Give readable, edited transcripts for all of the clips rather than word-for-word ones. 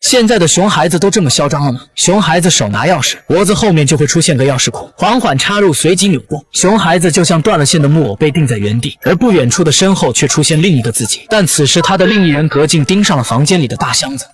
现在的熊孩子都这么嚣张了吗？熊孩子手拿钥匙，脖子后面就会出现个钥匙孔，缓缓插入，随即扭动。熊孩子就像断了线的木偶被定在原地，而不远处的身后却出现另一个自己。但此时他的另一人格竟盯上了房间里的大箱子。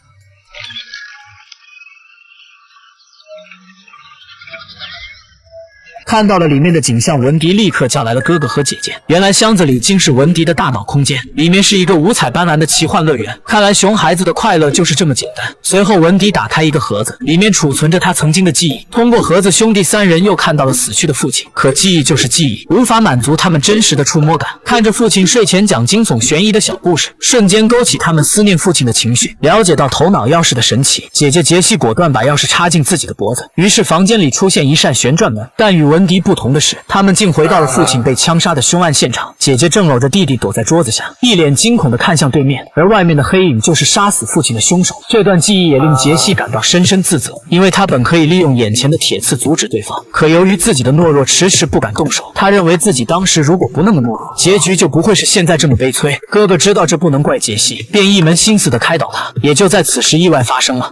看到了里面的景象，文迪立刻叫来了哥哥和姐姐。原来箱子里竟是文迪的大脑空间，里面是一个五彩斑斓的奇幻乐园。看来熊孩子的快乐就是这么简单。随后文迪打开一个盒子，里面储存着他曾经的记忆。通过盒子，兄弟三人又看到了死去的父亲。可记忆就是记忆，无法满足他们真实的触摸感。看着父亲睡前讲惊悚悬疑的小故事，瞬间勾起他们思念父亲的情绪。了解到头脑钥匙的神奇，姐姐杰西果断把钥匙插进自己的脖子。于是房间里出现一扇旋转门，但与文迪不同的是，他们竟回到了父亲被枪杀的凶案现场。姐姐正搂着弟弟躲在桌子下，一脸惊恐地看向对面，而外面的黑影就是杀死父亲的凶手。这段记忆也令杰西感到深深自责，因为他本可以利用眼前的铁刺阻止对方，可由于自己的懦弱，迟迟不敢动手。他认为自己当时如果不那么懦弱，结局就不会是现在这么悲催。哥哥知道这不能怪杰西，便一门心思地开导他。也就在此时，意外发生了。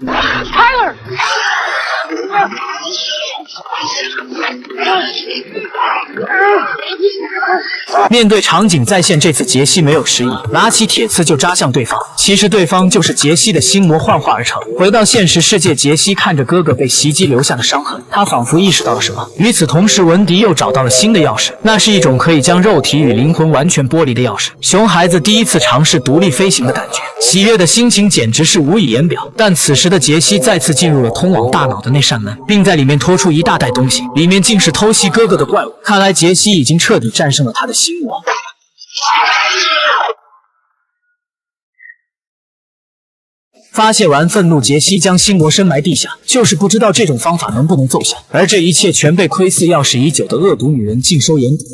面对场景再现，这次杰西没有失忆，拿起铁刺就扎向对方。其实对方就是杰西的心魔幻化而成。回到现实世界，杰西看着哥哥被袭击留下的伤痕，他仿佛意识到了什么。与此同时，文迪又找到了新的钥匙，那是一种可以将肉体与灵魂完全剥离的钥匙。熊孩子第一次尝试独立飞行的感觉，喜悦的心情简直是无以言表。但此时的杰西再次进入了通往大脑的那扇门，并在里面拖出一大袋东西，里面竟是偷袭哥哥的怪物。看来杰西已经彻底战胜了他的心魔。发泄完愤怒，杰西将心魔深埋地下，就是不知道这种方法能不能奏效。而这一切全被窥伺钥匙已久的恶毒女人尽收眼底。